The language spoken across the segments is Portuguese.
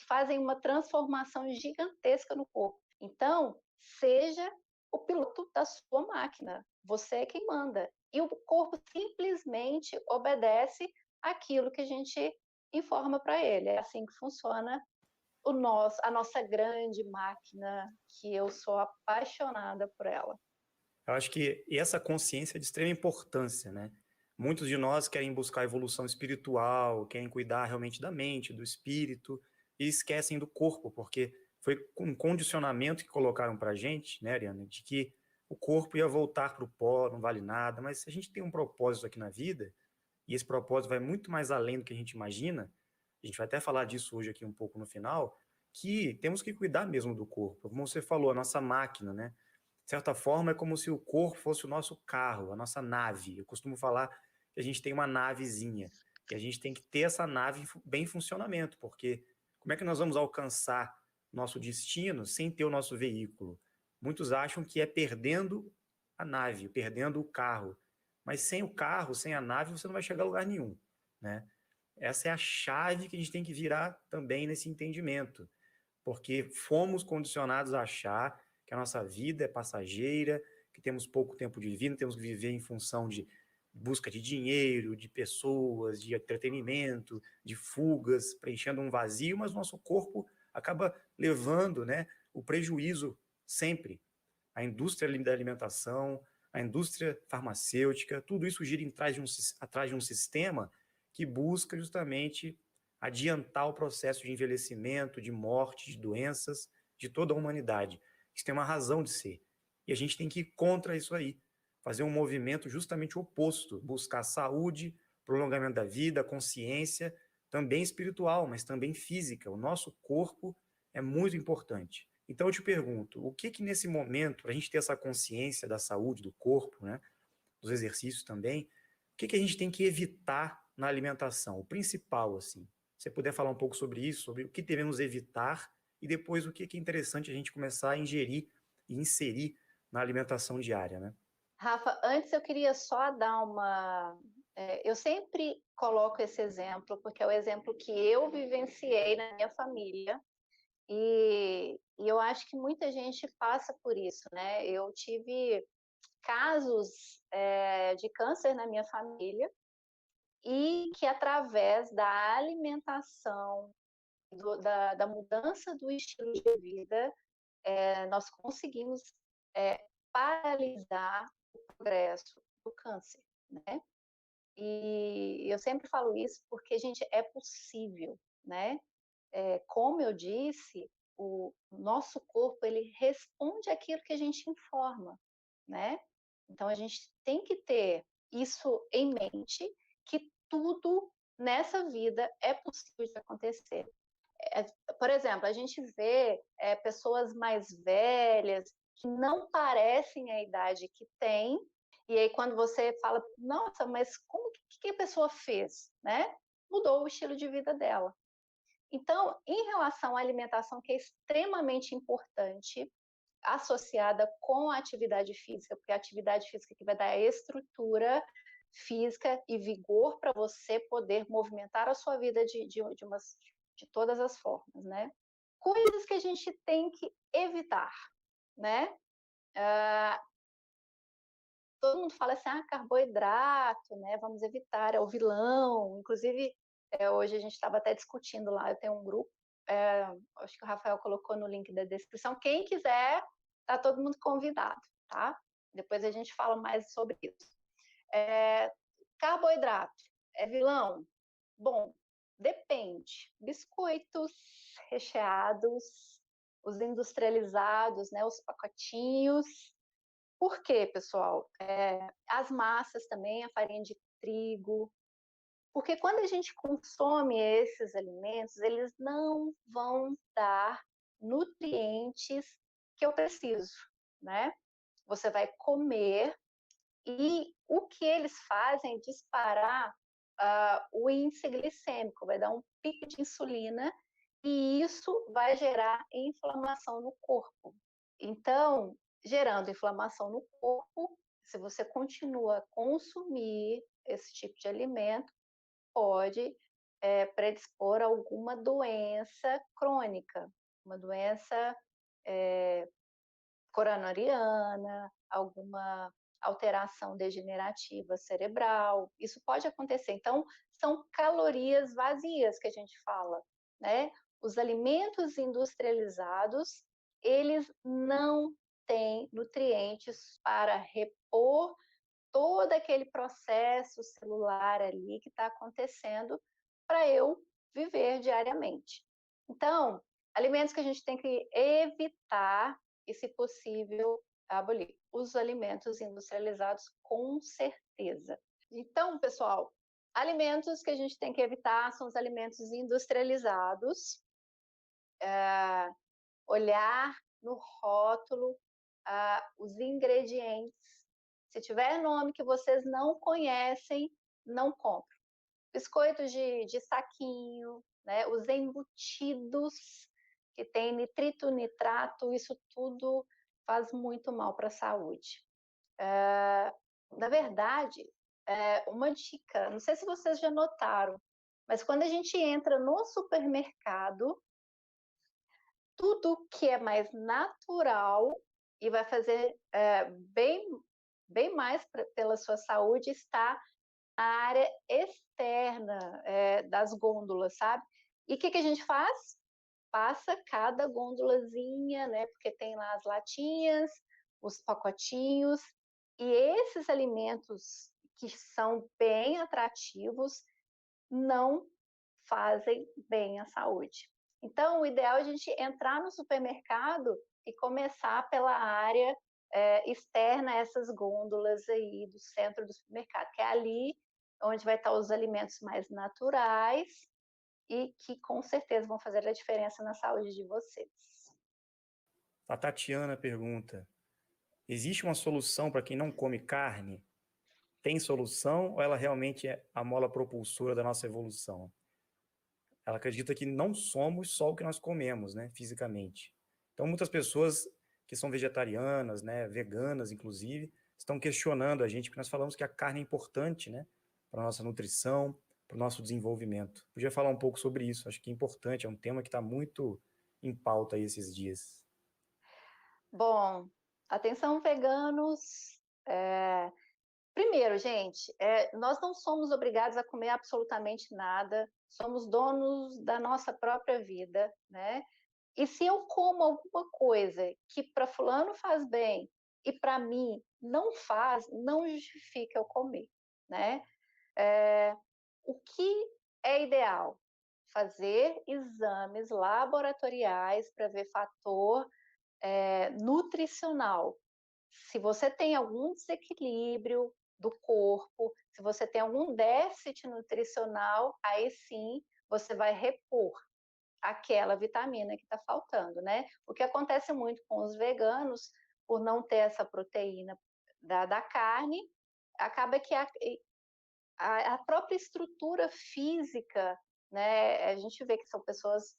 fazem uma transformação gigantesca no corpo. Então, seja o piloto da sua máquina, você é quem manda. E o corpo simplesmente obedece aquilo que a gente informa para ele. É assim que funciona a nossa grande máquina, que eu sou apaixonada por ela. Eu acho que essa consciência é de extrema importância, né? Muitos de nós querem buscar evolução espiritual, querem cuidar realmente da mente, do espírito, e esquecem do corpo, porque foi um condicionamento que colocaram pra gente, né, Ariana, de que o corpo ia voltar pro pó, não vale nada, mas se a gente tem um propósito aqui na vida, e esse propósito vai muito mais além do que a gente imagina, a gente vai até falar disso hoje aqui um pouco no final, que temos que cuidar mesmo do corpo. Como você falou, a nossa máquina, né? De certa forma, é como se o corpo fosse o nosso carro, a nossa nave. Eu costumo falar que a gente tem uma navezinha, e a gente tem que ter essa nave bem em funcionamento, porque como é que nós vamos alcançar nosso destino sem ter o nosso veículo? Muitos acham que é perdendo a nave, perdendo o carro, mas sem o carro, sem a nave, você não vai chegar a lugar nenhum, né? Essa é a chave que a gente tem que virar também nesse entendimento, porque fomos condicionados a achar que a nossa vida é passageira, que temos pouco tempo de vida, temos que viver em função de busca de dinheiro, de pessoas, de entretenimento, de fugas, preenchendo um vazio, mas nosso corpo acaba levando, né, o prejuízo sempre. A indústria da alimentação, a indústria farmacêutica, tudo isso gira atrás de um sistema que busca justamente adiantar o processo de envelhecimento, de morte, de doenças de toda a humanidade. Isso tem uma razão de ser. E a gente tem que ir contra isso aí, fazer um movimento justamente oposto, buscar saúde, prolongamento da vida, consciência, também espiritual, mas também física. O nosso corpo é muito importante. Então eu te pergunto, o que nesse momento, para a gente ter essa consciência da saúde do corpo, né, dos exercícios também, o que a gente tem que evitar na alimentação? O principal, assim. Se você puder falar um pouco sobre isso, sobre o que devemos evitar e depois o que é interessante a gente começar a ingerir e inserir na alimentação diária, né? Rafa, antes eu queria só dar eu sempre coloco esse exemplo, porque é o exemplo que eu vivenciei na minha família, e eu acho que muita gente passa por isso, né? Eu tive casos de câncer na minha família, e que através da alimentação, da mudança do estilo de vida, nós conseguimos paralisar o progresso do câncer, né? E eu sempre falo isso porque, gente, é possível, né? Como eu disse, o nosso corpo ele responde àquilo que a gente informa, né? Então a gente tem que ter isso em mente, que tudo nessa vida é possível de acontecer. É, por exemplo, a gente vê pessoas mais velhas que não parecem a idade que têm, e aí quando você fala, nossa, mas como que a pessoa fez, né? Mudou o estilo de vida dela. Então, em relação à alimentação, que é extremamente importante, associada com a atividade física, porque a atividade física que vai dar a estrutura física e vigor para você poder movimentar a sua vida de todas as formas, né? Coisas que a gente tem que evitar, né? Uh, Todo mundo fala assim, carboidrato, né? Vamos evitar, é o vilão. Inclusive, hoje a gente estava até discutindo lá, eu tenho um grupo, acho que o Rafael colocou no link da descrição. Quem quiser, tá todo mundo convidado, tá? Depois a gente fala mais sobre isso. Carboidrato é vilão? Bom, depende. Biscoitos recheados, os industrializados, né? Os pacotinhos. Por quê, pessoal? As massas também, a farinha de trigo. Porque quando a gente consome esses alimentos, eles não vão dar nutrientes que eu preciso, né? Você vai comer e o que eles fazem é disparar o índice glicêmico, vai dar um pico de insulina e isso vai gerar inflamação no corpo. Então, gerando inflamação no corpo, se você continua a consumir esse tipo de alimento, pode predispor a alguma doença crônica, uma doença coronariana, alguma alteração degenerativa cerebral, isso pode acontecer. Então, são calorias vazias que a gente fala, né? Os alimentos industrializados, eles não têm nutrientes para repor todo aquele processo celular ali que está acontecendo para eu viver diariamente. Então, alimentos que a gente tem que evitar e, se possível, abolir. Os alimentos industrializados, com certeza. Então, pessoal, alimentos que a gente tem que evitar são os alimentos industrializados. Olhar no rótulo os ingredientes. Se tiver nome que vocês não conhecem, não compre. Biscoitos de saquinho, né? Os embutidos que tem nitrito, nitrato, isso tudo faz muito mal para a saúde. Na verdade, uma dica, não sei se vocês já notaram, mas quando a gente entra no supermercado, tudo que é mais natural e vai fazer bem mais pela sua saúde está na área externa das gôndolas, sabe? E o que a gente faz? Passa cada gôndolazinha, né? Porque tem lá as latinhas, os pacotinhos, e esses alimentos que são bem atrativos não fazem bem à saúde. Então, o ideal é a gente entrar no supermercado e começar pela área externa a essas gôndolas aí do centro do supermercado, que é ali onde vai estar os alimentos mais naturais e que com certeza vão fazer a diferença na saúde de vocês. A Tatiana pergunta: existe uma solução para quem não come carne? Tem solução ou ela realmente é a mola propulsora da nossa evolução? Ela acredita que não somos só o que nós comemos, né, fisicamente. Então, muitas pessoas que são vegetarianas, né, veganas, inclusive, estão questionando a gente, porque nós falamos que a carne é importante, né, para a nossa nutrição, para o nosso desenvolvimento. Podia falar um pouco sobre isso, acho que é importante, é um tema que está muito em pauta aí esses dias. Bom, atenção veganos, primeiro, gente, nós não somos obrigados a comer absolutamente nada, somos donos da nossa própria vida, né? E se eu como alguma coisa que para fulano faz bem e para mim não faz, não justifica eu comer, né? O que é ideal? Fazer exames laboratoriais para ver fator nutricional. Se você tem algum desequilíbrio do corpo, se você tem algum déficit nutricional, aí sim você vai repor aquela vitamina que está faltando, né? O que acontece muito com os veganos, por não ter essa proteína da carne, acaba que a própria estrutura física, né? A gente vê que são pessoas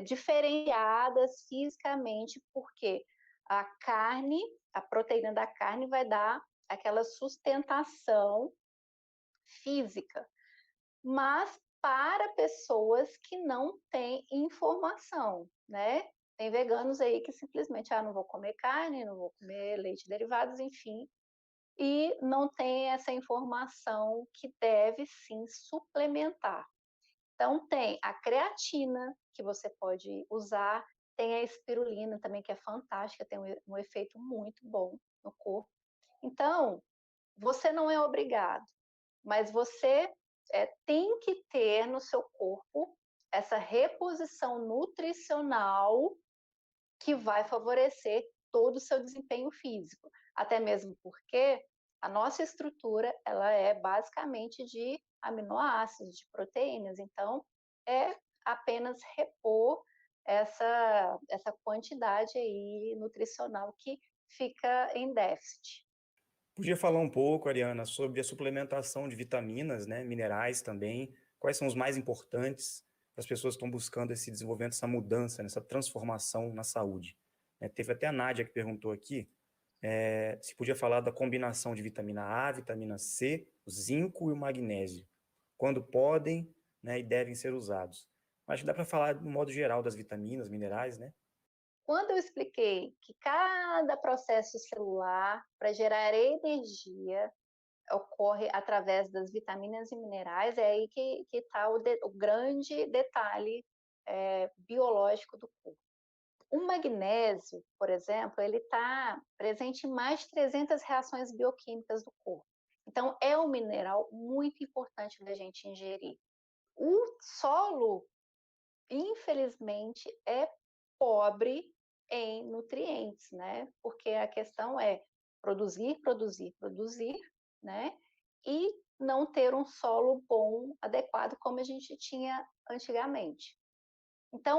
diferenciadas fisicamente, porque a carne, a proteína da carne vai dar aquela sustentação física, mas para pessoas que não têm informação, né? Tem veganos aí que simplesmente, não vou comer carne, não vou comer leite derivados, enfim, e não tem essa informação que deve sim suplementar. Então, tem a creatina, que você pode usar, tem a espirulina também, que é fantástica, tem um efeito muito bom no corpo. Então, você não é obrigado, mas você tem que ter no seu corpo essa reposição nutricional que vai favorecer todo o seu desempenho físico. Até mesmo porque a nossa estrutura ela é basicamente de aminoácidos, de proteínas, então é apenas repor essa quantidade aí nutricional que fica em déficit. Podia falar um pouco, Ariana, sobre a suplementação de vitaminas, né, minerais também, quais são os mais importantes para as pessoas que estão buscando esse desenvolvimento, essa mudança, essa transformação na saúde. Teve até a Nádia que perguntou aqui se podia falar da combinação de vitamina A, vitamina C, o zinco e o magnésio. Quando podem, né, e devem ser usados. Acho que dá para falar de um modo geral das vitaminas, minerais, né? Quando eu expliquei que cada processo celular, para gerar energia, ocorre através das vitaminas e minerais, é aí que está o grande detalhe biológico do corpo. O magnésio, por exemplo, ele está presente em mais de 300 reações bioquímicas do corpo. Então, é um mineral muito importante da gente ingerir. O solo, infelizmente, é pobre em nutrientes, né? Porque a questão é produzir, produzir, produzir, né? E não ter um solo bom, adequado, como a gente tinha antigamente. Então,